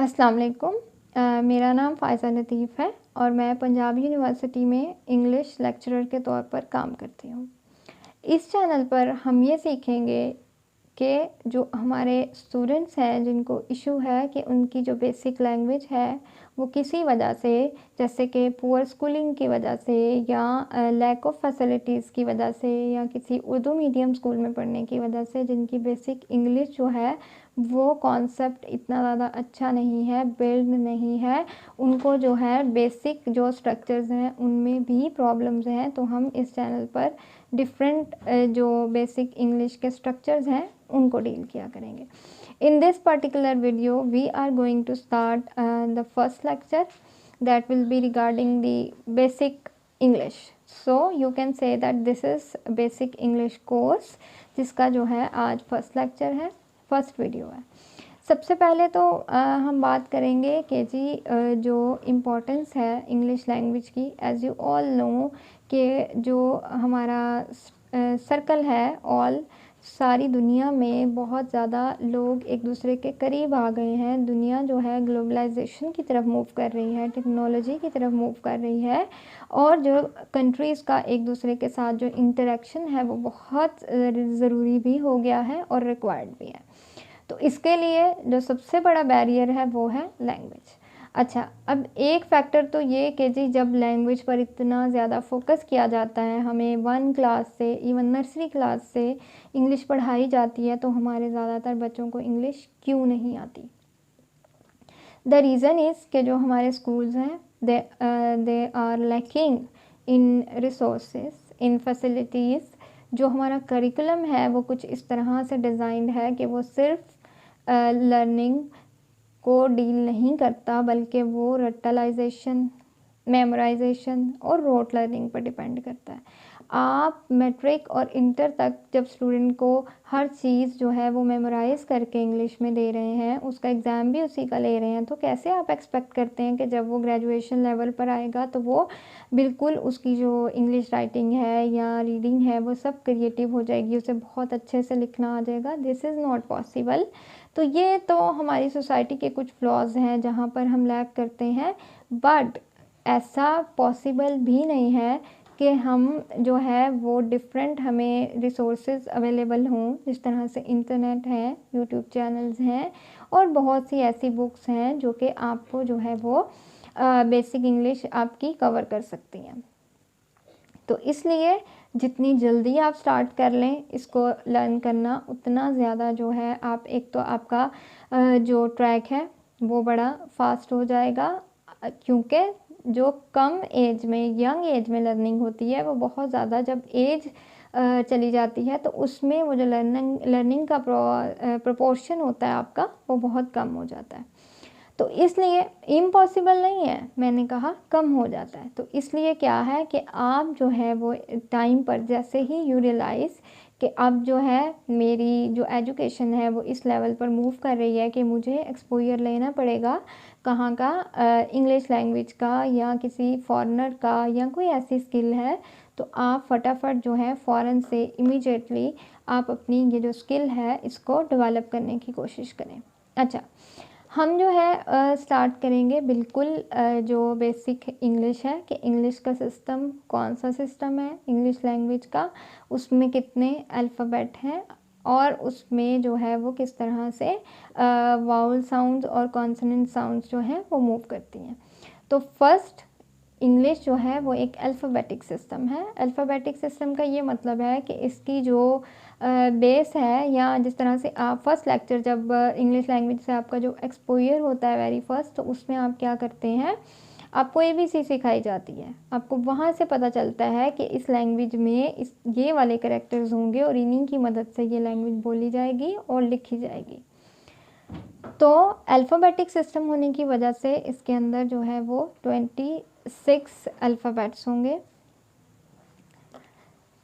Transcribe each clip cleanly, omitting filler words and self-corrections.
अस्सलाम वालेकुम। मेरा नाम फ़ायज़ा लतीफ़ है और मैं पंजाब यूनिवर्सिटी में इंग्लिश लेक्चरर के तौर पर काम करती हूँ। इस चैनल पर हम ये सीखेंगे कि जो हमारे स्टूडेंट्स हैं जिनको इशू है कि उनकी जो बेसिक लैंग्वेज है वो किसी वजह से, जैसे कि पुअर स्कूलिंग की वजह से या लैक ऑफ फैसिलिटीज़ की वजह से या किसी उर्दू मीडियम स्कूल में पढ़ने की वजह से जिनकी बेसिक इंग्लिश जो है वो कॉन्सेप्ट इतना ज़्यादा अच्छा नहीं है, बिल्ड नहीं है, उनको जो है बेसिक जो स्ट्रक्चर्स हैं उनमें भी प्रॉब्लम्स हैं। तो हम इस चैनल पर डिफरेंट जो बेसिक इंग्लिश के स्ट्रक्चर्स हैं उनको डील किया करेंगे। In this particular video we are going to start the first lecture that will be regarding the basic English. So you can say that this is basic English course जिसका जो है आज first lecture है, first video है। सबसे पहले तो हम बात करेंगे कि जी जो इम्पोर्टेंस है इंग्लिश लैंग्वेज की। एज़ यू ऑल नो कि जो हमारा सर्कल है ऑल सारी दुनिया में बहुत ज़्यादा लोग एक दूसरे के करीब आ गए हैं। दुनिया जो है ग्लोबलाइजेशन की तरफ मूव कर रही है, टेक्नोलॉजी की तरफ मूव कर रही है और जो कंट्रीज़ का एक दूसरे के साथ जो इंटरेक्शन है वो बहुत ज़रूरी भी हो गया है और रिक्वायर्ड भी है। तो इसके लिए जो सबसे बड़ा बैरियर है वो है लैंग्वेज। अच्छा, अब एक फैक्टर तो ये कि जी जब लैंग्वेज पर इतना ज़्यादा फोकस किया जाता है, हमें 1 क्लास से इवन नर्सरी क्लास से इंग्लिश पढ़ाई जाती है, तो हमारे ज़्यादातर बच्चों को इंग्लिश क्यों नहीं आती? द रीज़न इज़ कि जो हमारे स्कूल्स हैं they are lacking in resources, in facilities. जो हमारा करिकुलम है वो कुछ इस तरह से डिज़ाइंड है कि वो सिर्फ लर्निंग को डील नहीं करता बल्कि वो रटलाइजेशन, मेमोराइजेशन और रोट लर्निंग पर डिपेंड करता है। आप मैट्रिक और इंटर तक जब स्टूडेंट को हर चीज़ जो है वो मेमोराइज़ करके इंग्लिश में दे रहे हैं, उसका एग्ज़ाम भी उसी का ले रहे हैं, तो कैसे आप एक्सपेक्ट करते हैं कि जब वो ग्रेजुएशन लेवल पर आएगा तो वो बिल्कुल उसकी जो इंग्लिश राइटिंग है या रीडिंग है वो सब क्रिएटिव हो जाएगी, उसे बहुत अच्छे से लिखना आ जाएगा? This is not possible. तो ये तो हमारी सोसाइटी के कुछ फ्लॉज हैं जहाँ पर हम लैक करते हैं, बट ऐसा पॉसिबल भी नहीं है कि हम जो है वो डिफरेंट हमें रिसोर्सेज अवेलेबल हों, जिस तरह से इंटरनेट है, यूट्यूब चैनल्स हैं और बहुत सी ऐसी बुक्स हैं जो कि आपको जो है वो बेसिक इंग्लिश आपकी कवर कर सकती हैं। तो इसलिए जितनी जल्दी आप स्टार्ट कर लें इसको लर्न करना, उतना ज़्यादा जो है आप एक तो आपका जो ट्रैक है वो बड़ा फास्ट हो जाएगा, क्योंकि जो कम एज में, यंग एज में लर्निंग होती है वो बहुत ज़्यादा जब एज चली जाती है तो उसमें वो जो लर्निंग का प्रोपोर्शन होता है आपका वो बहुत कम हो जाता है। तो इसलिए इम्पॉसिबल नहीं है, मैंने कहा कम हो जाता है। तो इसलिए क्या है कि आप जो है वो टाइम पर जैसे ही यू रियलाइज़ कि अब जो है मेरी जो एजुकेशन है वो इस लेवल पर मूव कर रही है कि मुझे एक्सपोजर लेना पड़ेगा कहाँ का, इंग्लिश लैंग्वेज का या किसी फॉरेनर का या कोई ऐसी स्किल है, तो आप फटाफट जो है फ़ौरन से इमीडिएटली आप अपनी ये जो स्किल है इसको डेवलप करने की कोशिश करें। अच्छा, हम जो है स्टार्ट करेंगे बिल्कुल जो बेसिक इंग्लिश है कि इंग्लिश का सिस्टम कौन सा सिस्टम है इंग्लिश लैंग्वेज का, उसमें कितने अल्फ़ाबेट हैं और उसमें जो है वो किस तरह से वाउल साउंड्स और कॉन्सोनेंट साउंड्स जो हैं वो मूव करती हैं। तो फर्स्ट इंग्लिश जो है वो एक अल्फ़ाबेटिक सिस्टम है। अल्फ़ाबेटिक सिस्टम का ये मतलब है कि इसकी जो बेस है, या जिस तरह से आप फर्स्ट लेक्चर जब इंग्लिश लैंग्वेज से आपका जो एक्सपोजर होता है वेरी फर्स्ट, तो उसमें आप क्या करते हैं, आपको ABC सिखाई जाती है। आपको वहाँ से पता चलता है कि इस लैंग्वेज में ये वाले कैरेक्टर्स होंगे और इन्हीं की मदद से ये लैंग्वेज बोली जाएगी और लिखी जाएगी। तो अल्फ़ाबेटिक सिस्टम होने की वजह से इसके अंदर जो है वो 26 अल्फ़ाबेट्स होंगे।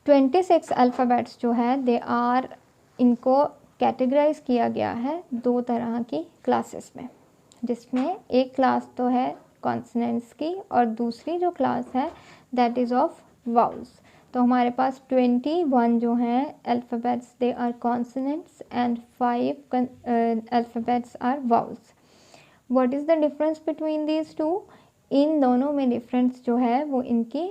26 अल्फ़ाबेट्स जो है दे आर, इनको कैटेगराइज किया गया है 2 तरह की क्लासेस में, जिसमें एक क्लास तो है कॉन्सोनेंट्स की और दूसरी जो क्लास है दैट इज़ ऑफ वाउल्स। तो हमारे पास 21 जो हैं alphabets they are consonants and 5 alphabets are vowels. What is the difference between these two? इन दोनों में डिफरेंस जो है वो इनकी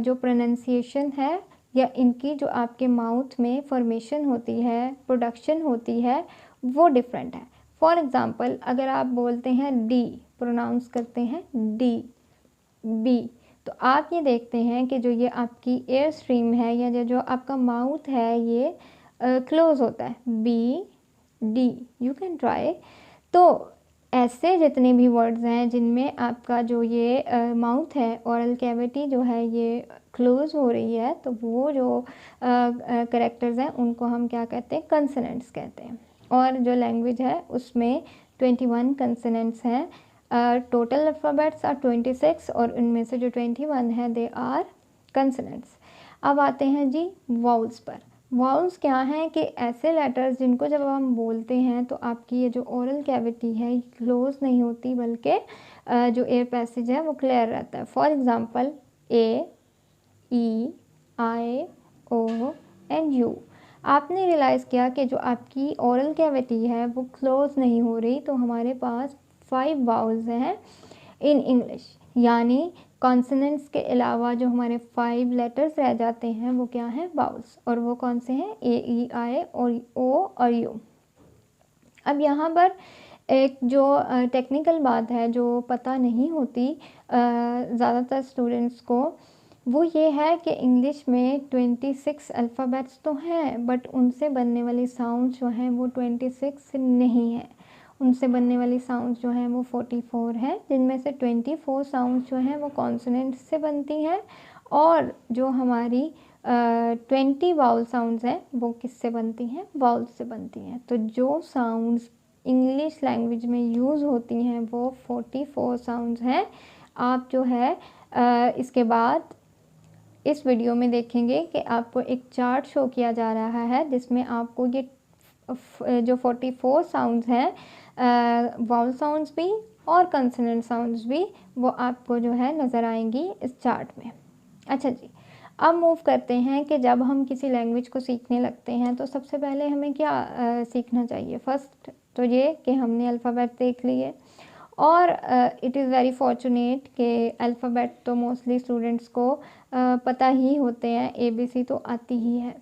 जो प्रोनाउंसिएशन है या इनकी जो आपके माउथ में फॉर्मेशन होती है, प्रोडक्शन होती है, वो डिफरेंट है। फॉर एग्ज़ाम्पल अगर आप बोलते हैं डी, प्रोनाउंस करते हैं डी, बी, तो आप ये देखते हैं कि जो ये आपकी एयर स्ट्रीम है या जो आपका माउथ है ये क्लोज होता है, B D, you can try. तो ऐसे जितने भी वर्ड्स हैं जिनमें आपका जो ये माउथ है, ओरल कैविटी जो है ये क्लोज हो रही है, तो वो जो करेक्टर्स हैं उनको हम क्या कहते हैं? कंसोनेंट्स कहते हैं। और जो लैंग्वेज है उसमें 21 कंसोनेंट्स हैं। टोटल अल्फ़ाबेट्स आर 26 और उनमें से जो 21 है दे आर कंसोनेंट्स। अब आते हैं जी वाउल्स पर। वाउल्स क्या हैं कि ऐसे लेटर्स जिनको जब हम बोलते हैं तो आपकी ये जो ओरल कैविटी है क्लोज नहीं होती, बल्कि जो एयर पैसेज है वो क्लियर रहता है। For example A, E, I, O and U. आपने रियलाइज़ किया कि जो आपकी ओरल कैविटी है वो क्लोज नहीं हो रही, तो हमारे पास 5 वाउल्स हैं इन इंग्लिश, यानी कॉन्सोनेंट्स के अलावा जो हमारे 5 लेटर्स रह जाते हैं वो क्या हैं? वाउल्स। और वो कौन से हैं? ए, ई, आई और ओ और यू। अब यहाँ पर एक जो टेक्निकल बात है जो पता नहीं होती ज़्यादातर स्टूडेंट्स को, वो ये है कि इंग्लिश में 26 अल्फ़ाबेट्स तो हैं, बट उनसे बनने वाली साउंड जो हैं वो 26 नहीं है। उनसे बनने वाली साउंड्स जो हैं वो 44 हैं, जिनमें से 24 साउंड्स जो हैं वो कॉन्सोनेंट्स से बनती हैं, और जो हमारी 20 वाउल साउंड्स हैं वो किससे बनती हैं? वाउल से बनती हैं। तो जो साउंड्स इंग्लिश लैंग्वेज में यूज़ होती हैं वो 44 साउंड्स हैं। आप जो है इसके बाद इस वीडियो में देखेंगे कि आपको एक चार्ट शो किया जा रहा है जिसमें आपको ये जो 44 साउंड्स हैं, वाउल साउंड्स भी और कंसोनेंट साउंड्स भी, वो आपको जो है नज़र आएंगी इस चार्ट में। अच्छा जी, अब मूव करते हैं कि जब हम किसी लैंग्वेज को सीखने लगते हैं तो सबसे पहले हमें क्या सीखना चाहिए? फर्स्ट तो ये कि हमने अल्फ़ाबेट देख लिए, और इट इज़ वेरी फॉर्चुनेट कि अल्फ़ाबेट तो मोस्टली स्टूडेंट्स को पता ही होते हैं, ABC तो आती ही है।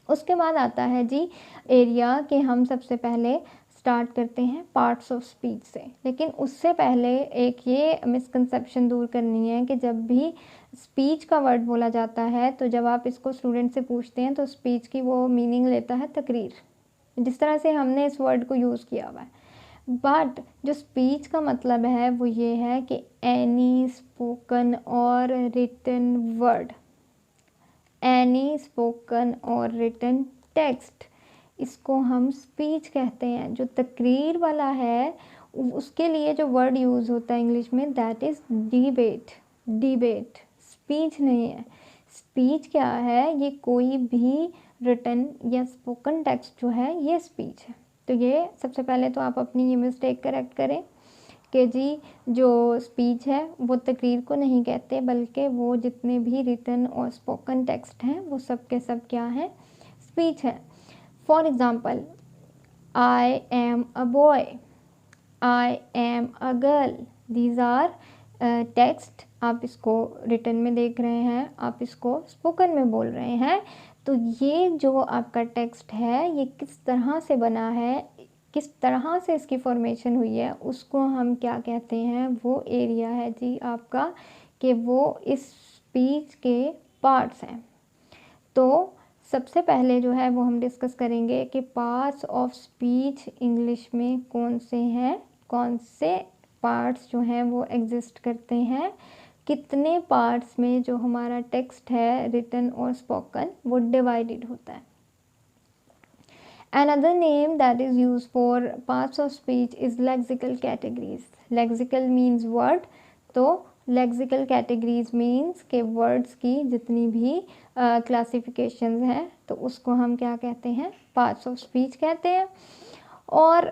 उसके बाद आता है जी एरिया, कि हम सबसे पहले स्टार्ट करते हैं पार्ट्स ऑफ स्पीच से। लेकिन उससे पहले एक ये मिसकंसेप्शन दूर करनी है कि जब भी स्पीच का वर्ड बोला जाता है तो जब आप इसको स्टूडेंट से पूछते हैं तो स्पीच की वो मीनिंग लेता है तकरीर, जिस तरह से हमने इस वर्ड को यूज़ किया हुआ है। बट जो स्पीच का मतलब है वो ये है कि एनी स्पोकन और रिटन वर्ड, एनी स्पोकन और रिटन टेक्स्ट, इसको हम स्पीच कहते हैं। जो तकरीर वाला है उसके लिए जो वर्ड यूज़ होता है इंग्लिश में, that is debate. Debate speech नहीं है। स्पीच क्या है? ये कोई भी रिटन या स्पोकन टेक्स्ट जो है ये स्पीच है। तो ये सबसे पहले तो आप अपनी ये मिस्टेक करेक्ट करें कि जी जो स्पीच है वो तकरीर को नहीं कहते, बल्कि वो जितने भी रिटन और स्पोकन टेक्स्ट हैं वो सब के सब क्या हैं? स्पीच है। For example, I am a boy, I am a girl, these are text. आप इसको रिटन में देख रहे हैं, आप इसको स्पोकन में बोल रहे हैं। तो ये जो आपका टेक्स्ट है ये किस तरह से बना है, किस तरह से इसकी फॉर्मेशन हुई है, उसको हम क्या कहते हैं? वो एरिया है जी आपका, कि वो इस स्पीच के पार्ट्स हैं। तो सबसे पहले जो है वो हम डिस्कस करेंगे कि पार्ट्स ऑफ स्पीच इंग्लिश में कौन से हैं, कौन से पार्ट्स जो हैं वो एग्जिस्ट करते हैं, कितने पार्ट्स में जो हमारा टेक्स्ट है रिटन और स्पोकन वो डिवाइडेड होता है। Another name that is used for parts of speech is lexical categories. Lexical means word, तो lexical categories means के words की जितनी भी classifications हैं तो उसको हम क्या कहते हैं? parts of speech कहते हैं। और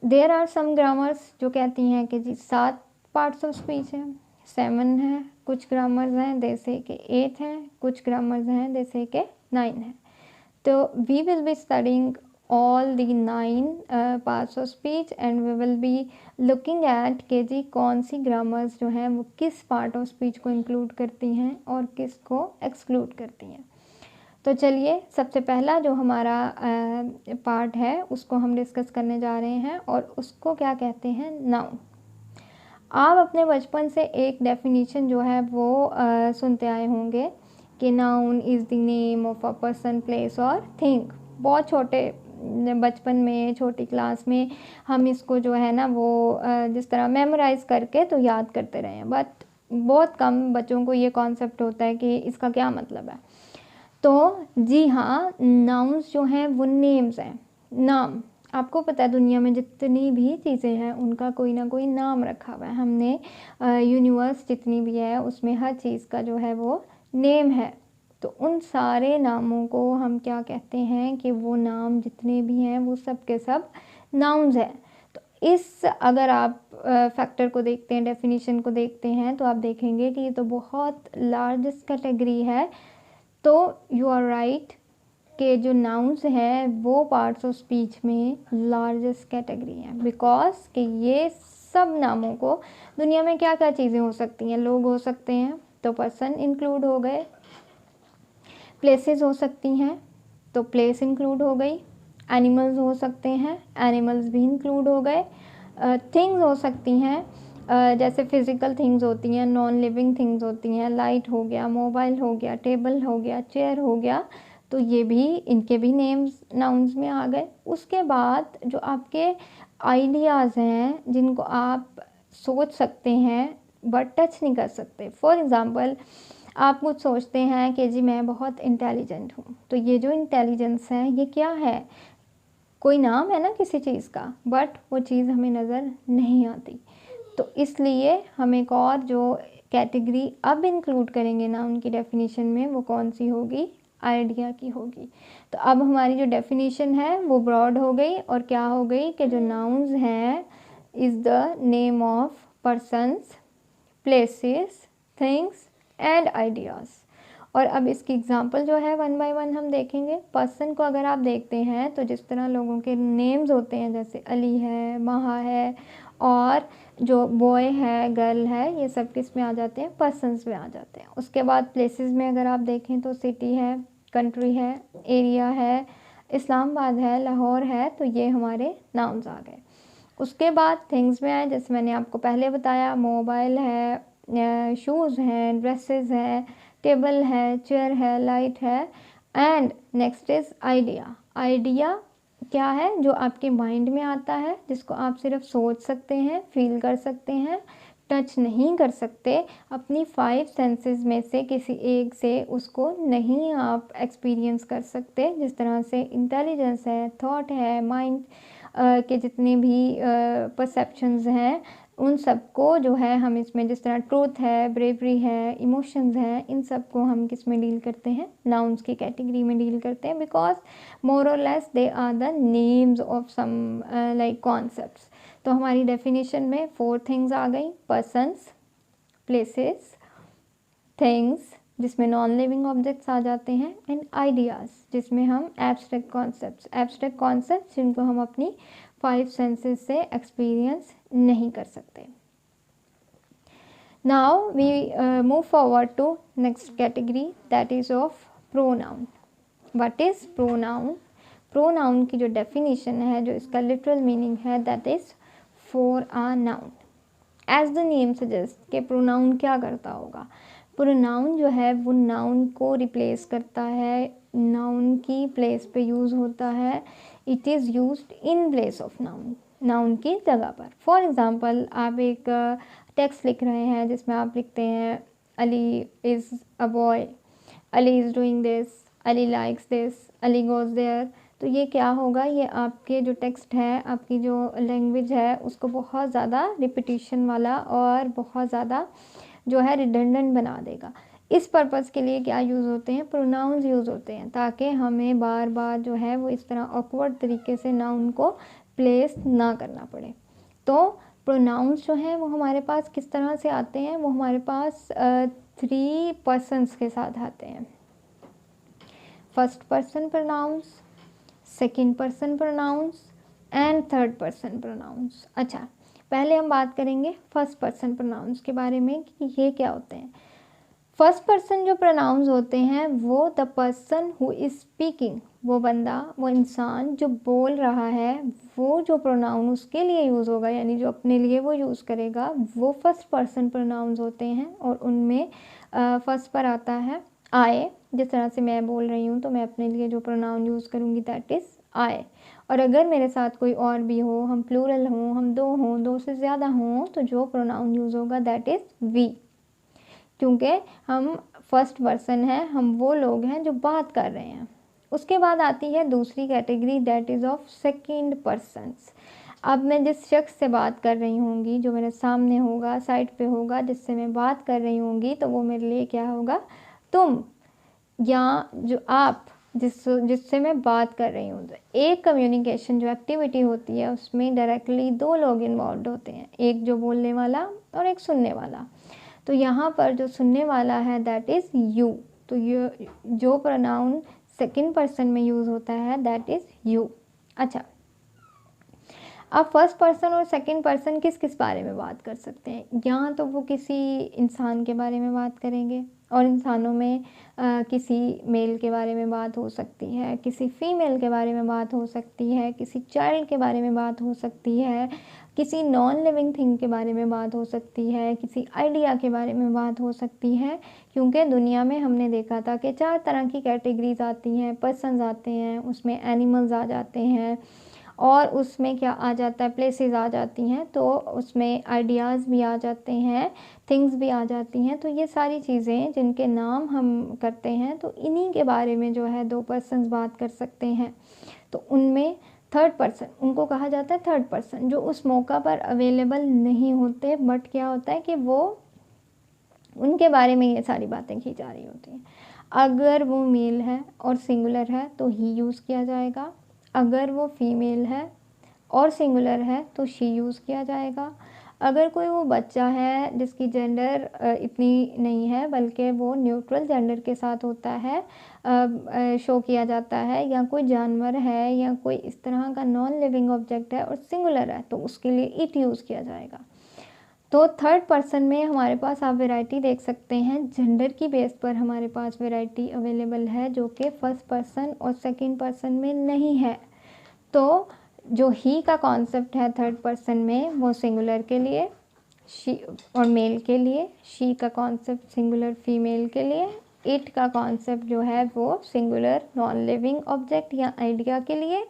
there are some grammars जो कहती हैं कि जी 7 parts of speech हैं, 7 हैं, कुछ grammars हैं जैसे कि 8 हैं, कुछ grammars हैं जैसे कि 9 हैं। तो we will be studying all the 9 parts of speech and we will be looking at कि जी कौन सी ग्रामर्स जो हैं वो किस पार्ट ऑफ स्पीच को इंक्लूड करती हैं और किसको एक्सक्लूड करती हैं। तो चलिए सबसे पहला जो हमारा पार्ट है उसको हम डिस्कस करने जा रहे हैं और उसको क्या कहते हैं, नाउन। आप अपने बचपन से एक डेफिनेशन जो है वो सुनते आए होंगे कि noun is the name of a person, place और थिंग। बहुत छोटे बचपन में, छोटी क्लास में हम इसको जो है ना वो जिस तरह मेमोराइज़ करके तो याद करते रहे हैं, बट बहुत कम बच्चों को ये कॉन्सेप्ट होता है कि इसका क्या मतलब है। तो जी हाँ, नाउन्स जो हैं वो नेम्स हैं, नाम। आपको पता है दुनिया में जितनी भी चीज़ें हैं उनका कोई ना कोई नाम रखा हुआ है। हमने यूनिवर्स जितनी भी है उसमें हर चीज़ का जो है वो नेम है। तो उन सारे नामों को हम क्या कहते हैं कि वो नाम जितने भी हैं वो सब के सब नाउन्स हैं। तो इस अगर आप फैक्टर को देखते हैं, डेफिनेशन को देखते हैं, तो आप देखेंगे कि ये तो बहुत लार्जेस्ट कैटेगरी है। तो यू आर राइट के जो नाउन्स हैं वो पार्ट्स ऑफ स्पीच में लार्जेस्ट कैटेगरी हैं, बिकॉज कि ये सब नामों को दुनिया में क्या क्या चीज़ें हो सकती हैं, लोग हो सकते हैं तो पर्सन इंक्लूड हो गए, प्लेसेस हो सकती हैं तो प्लेस इंक्लूड हो गई, एनिमल्स हो सकते हैं, एनिमल्स भी इंक्लूड हो गए, थिंग्स हो सकती हैं, जैसे फिज़िकल थिंग्स होती हैं, नॉन लिविंग थिंग्स होती हैं, लाइट हो गया, मोबाइल हो गया, टेबल हो गया, चेयर हो गया, तो ये भी इनके भी नेम्स नाउन्स में आ गए। उसके बाद जो आपके आइडियाज़ हैं जिनको आप सोच सकते हैं बट टच नहीं कर सकते, फॉर एग्ज़ाम्पल आप कुछ सोचते हैं कि जी मैं बहुत इंटेलिजेंट हूँ, तो ये जो इंटेलिजेंस है ये क्या है, कोई नाम है ना किसी चीज़ का, बट वो चीज़ हमें नज़र नहीं आती। तो इसलिए हम एक और जो कैटेगरी अब इंक्लूड करेंगे ना उनकी डेफिनेशन में, वो कौन सी होगी, आइडिया की होगी। तो अब हमारी जो डेफिनेशन है वो ब्रॉड हो गई और क्या हो गई कि जो नाउन्स हैं is the name of persons, places, things and ideas. और अब इसकी एग्जांपल जो है वन बाय वन हम देखेंगे। पर्सन को अगर आप देखते हैं तो जिस तरह लोगों के नेम्स होते हैं, जैसे अली है, महा है, और जो बॉय है, गर्ल है, ये सब किस में आ जाते हैं, पर्सन्स में आ जाते हैं। उसके बाद प्लेसेस में अगर आप देखें तो सिटी है, कंट्री है, एरिया है, इस्लामाबाद है, लाहौर है, तो ये हमारे नाउन्स आ गए। उसके बाद थिंग्स में आए, जैसे मैंने आपको पहले बताया, मोबाइल है, शूज़ हैं, ड्रेसेस हैं, टेबल है, चेयर है, लाइट है, and next is idea. Idea क्या है, जो आपके माइंड में आता है, जिसको आप सिर्फ सोच सकते हैं, फील कर सकते हैं, टच नहीं कर सकते, अपनी 5 सेंसेस में से किसी एक से उसको नहीं आप एक्सपीरियंस कर सकते। जिस तरह से इंटेलिजेंस है, थॉट है, माइंड के जितने भी परसेप्शंस हैं उन सबको जो है हम इसमें, जिस तरह ट्रूथ है, ब्रेवरी है, इमोशंस हैं, इन सब को हम किस में डील करते हैं, नाउन्स की कैटेगरी में डील करते हैं, because more or less they are the names of some like concepts. तो हमारी डेफिनेशन में 4 थिंग्स आ गई, पर्सन्स, प्लेसेस, थिंग्स जिसमें नॉन लिविंग ऑब्जेक्ट्स आ जाते हैं, एंड आइडियाज़ जिसमें हम एब्स्ट्रैक्ट कॉन्सेप्ट्स जिनको हम अपनी 5 सेंसेस से एक्सपीरियंस नहीं कर सकते। Now we move forward to next category, that is of pronoun. What is pronoun? Pronoun की जो डेफिनेशन है, जो इसका लिटरल मीनिंग है, that is for a noun. As the name suggest कि प्रोनाउन क्या करता होगा, प्रोनाउन जो है वो नाउन को रिप्लेस करता है, नाउन की प्लेस पे यूज़ होता है, it is used in place of noun, noun की जगह पर। फॉर एग्ज़ाम्पल आप एक टेक्स्ट लिख रहे हैं जिसमें आप लिखते हैं Ali is a boy, Ali is doing this, Ali likes this, Ali goes there. तो ये क्या होगा, ये आपके जो टेक्स्ट है, आपकी जो लैंग्वेज है, उसको बहुत ज़्यादा रिपीटिशन वाला और बहुत ज़्यादा जो है रिडंडेंट बना देगा। इस पर्पज़ के लिए क्या यूज़ होते हैं, प्रोनाउंस यूज़ होते हैं, ताकि हमें बार बार जो है वो इस तरह ऑकवर्ड तरीके से नाउन को प्लेस ना करना पड़े। तो प्रोनाउंस जो हैं वो हमारे पास किस तरह से आते हैं, वो हमारे पास 3 पर्सन्स के साथ आते हैं। First person pronouns, second person pronouns and third person pronouns. अच्छा, पहले हम बात करेंगे फर्स्ट पर्सन प्रोनाउंस के बारे में कि ये क्या होते हैं। फर्स्ट पर्सन जो प्रोनाउंस होते हैं वो the person who is speaking, वो बंदा, वो इंसान जो बोल रहा है, वो जो प्रोनाउन उसके लिए यूज़ होगा, यानी जो अपने लिए वो यूज़ करेगा, वो फर्स्ट पर्सन प्रोनाउंस होते हैं। और उनमें फर्स्ट पर आता है आई। जिस तरह से मैं बोल रही हूँ तो मैं अपने लिए जो प्रोनाउन यूज़ करूँगी दैट इज़ आई। और अगर मेरे साथ कोई और भी हो, हम प्लूरल हों, हम दो हों, दो से ज़्यादा हों, तो जो प्रोनाउन यूज़ होगा दैट इज़ वी, क्योंकि हम फर्स्ट पर्सन हैं, हम वो लोग हैं जो बात कर रहे हैं। उसके बाद आती है दूसरी category that is of second persons. अब मैं जिस शख्स से बात कर रही होंगी, जो मेरे सामने होगा, साइड पे होगा, जिससे मैं बात कर रही होंगी, तो वो मेरे लिए क्या होगा, तुम, या जो आप, जिससे मैं बात कर रही हूँ। तो एक कम्युनिकेशन जो एक्टिविटी होती है उसमें डायरेक्टली दो लोग इन्वॉल्व होते हैं, एक जो बोलने वाला और एक सुनने वाला। तो यहाँ पर जो सुनने वाला है दैट इज़ यू। तो ये जो प्रोनाउन सेकंड पर्सन में यूज़ होता है दैट इज़ यू। अच्छा, अब फर्स्ट पर्सन और सेकंड पर्सन किस किस बारे में बात कर सकते हैं। यहाँ तो वो किसी इंसान के बारे में बात करेंगे, और इंसानों में किसी मेल के बारे में बात हो सकती है, किसी फीमेल के बारे में बात हो सकती है, किसी चाइल्ड के बारे में बात हो सकती है, किसी नॉन लिविंग थिंग के बारे में बात हो सकती है, किसी आइडिया के बारे में बात हो सकती है। क्योंकि दुनिया में हमने देखा था कि 4 तरह की कैटेगरीज आती हैं, पर्सन्स आते हैं, उसमें एनिमल्स आ जाते हैं, और उसमें क्या आ जाता है, प्लेसेस आ जाती हैं, तो उसमें आइडियाज़ भी आ जाते हैं, थिंग्स भी आ जाती हैं। तो ये सारी चीज़ें जिनके नाम हम करते हैं, तो इन्हीं के बारे में जो है दो पर्सन्स बात कर सकते हैं। तो उनमें थर्ड पर्सन, उनको कहा जाता है थर्ड पर्सन, जो उस मौका पर अवेलेबल नहीं होते, बट क्या होता है कि वो, उनके बारे में ये सारी बातें की जा रही होती हैं। अगर वो मेल है और सिंगुलर है तो ही यूज़ किया जाएगा, अगर वो फीमेल है और सिंगुलर है तो शी यूज़ किया जाएगा। अगर कोई वो बच्चा है जिसकी जेंडर इतनी नहीं है, बल्कि वो न्यूट्रल जेंडर के साथ होता है, शो किया जाता है, या कोई जानवर है या कोई इस तरह का नॉन लिविंग ऑब्जेक्ट है और सिंगुलर है, तो उसके लिए इट यूज़ किया जाएगा। तो थर्ड पर्सन में हमारे पास आप वैरायटी देख सकते हैं, जेंडर की बेस पर हमारे पास वैरायटी अवेलेबल है, जो कि फर्स्ट पर्सन और सेकंड पर्सन में नहीं है। तो जो ही का कॉन्सेप्ट है थर्ड पर्सन में, वो सिंगुलर के लिए शी और मेल के लिए, शी का कॉन्सेप्ट सिंगुलर फीमेल के लिए, इट का कॉन्सेप्ट जो है वो सिंगुलर नॉन लिविंग ऑब्जेक्ट या आइडिया के लिए,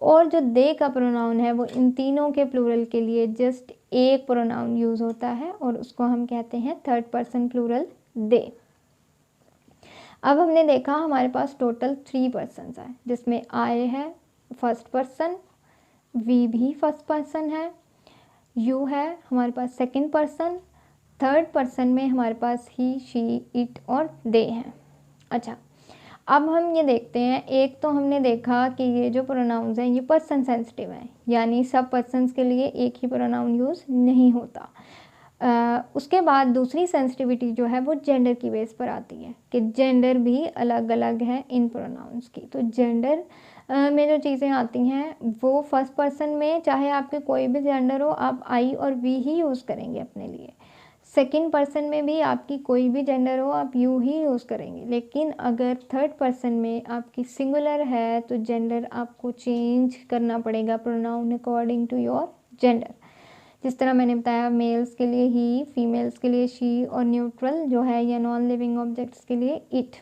और जो दे का प्रोनाउन है वो इन तीनों के प्लूरल के लिए जस्ट एक प्रोनाउन यूज़ होता है, और उसको हम कहते हैं थर्ड पर्सन प्लूरल दे। अब हमने देखा हमारे पास टोटल 3 पर्सन्स हैं, जिसमें आई है फर्स्ट पर्सन, वी भी फर्स्ट पर्सन है, यू है हमारे पास सेकंड पर्सन, थर्ड पर्सन में हमारे पास ही, शी, इट और दे हैं। अच्छा, अब हम ये देखते हैं, एक तो हमने देखा कि ये जो प्रोनाउंस हैं ये पर्सन सेंसिटिव हैं, यानी सब पर्सन्स के लिए एक ही प्रोनाउन यूज़ नहीं होता। उसके बाद दूसरी सेंसिटिविटी जो है वो जेंडर की बेस पर आती है, कि जेंडर भी अलग अलग है इन प्रोनाउंस की। तो जेंडर में जो चीज़ें आती हैं वो फर्स्ट पर्सन में, चाहे आपके कोई भी जेंडर हो, आप आई और वी ही यूज़ करेंगे अपने लिए। सेकंड पर्सन में भी आपकी कोई भी जेंडर हो, आप यू ही यूज़ करेंगे। लेकिन अगर थर्ड पर्सन में आपकी सिंगुलर है तो जेंडर आपको चेंज करना पड़ेगा, pronoun according to your gender. जिस तरह मैंने बताया, मेल्स के लिए ही, फीमेल्स के लिए शी, और न्यूट्रल जो है या नॉन लिविंग ऑब्जेक्ट्स के लिए इट।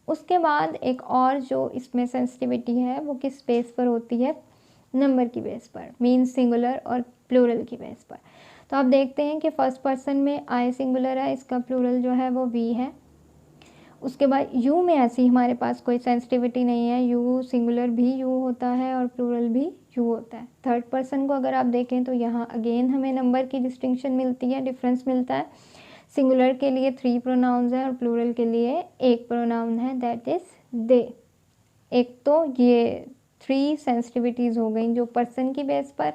उसके बाद एक और जो इसमें सेंसिटिविटी है वो किस बेस पर होती है, नंबर की बेस पर, मीन्स सिंगुलर और प्लूरल की बेस पर। तो आप देखते हैं कि फर्स्ट पर्सन में आई सिंगुलर है, इसका प्लूरल जो है वो वी है। उसके बाद यू में ऐसी हमारे पास कोई सेंसिटिविटी नहीं है, यू सिंगुलर भी यू होता है और प्लूरल भी यू होता है। थर्ड पर्सन को अगर आप देखें तो यहाँ अगेन हमें नंबर की डिस्टिंक्शन मिलती है, डिफरेंस मिलता है। सिंगुलर के लिए 3 प्रोनाउंस हैं और प्लूरल के लिए एक प्रोनाउन है दैट इज़ दे। एक तो ये 3 सेंसिटिविटीज़ हो गई जो पर्सन की बेस पर,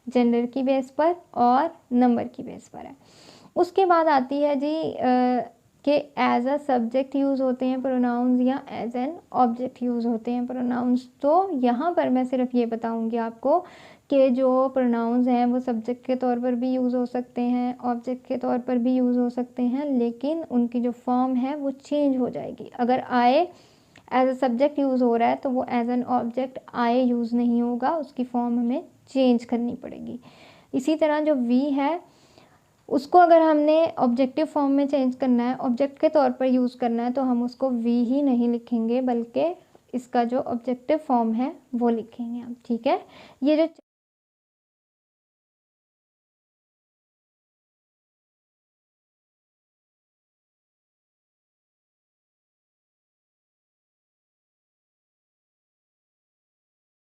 जेंडर की बेस पर और नंबर की बेस पर है। उसके बाद आती है जी कि एज अ सब्जेक्ट यूज़ होते हैं प्रोनाउंस या एज एन ऑब्जेक्ट यूज़ होते हैं प्रोनाउंस। तो यहाँ पर मैं सिर्फ ये बताऊँगी आपको कि जो प्रोनाउंस हैं वो सब्जेक्ट के तौर पर भी यूज़ हो सकते हैं, ऑब्जेक्ट के तौर पर भी यूज़ हो सकते हैं, लेकिन उनकी जो फॉर्म है वो चेंज हो जाएगी। अगर I as a subject use हो रहा है तो वो as an object I use नहीं होगा, उसकी फॉर्म हमें चेंज करनी पड़ेगी। इसी तरह जो वी है उसको अगर हमने ऑब्जेक्टिव फॉर्म में चेंज करना है, ऑब्जेक्ट के तौर पर यूज़ करना है, तो हम उसको वी ही नहीं लिखेंगे बल्कि इसका जो ऑब्जेक्टिव फॉर्म है वो लिखेंगे हम। ठीक है, ये जो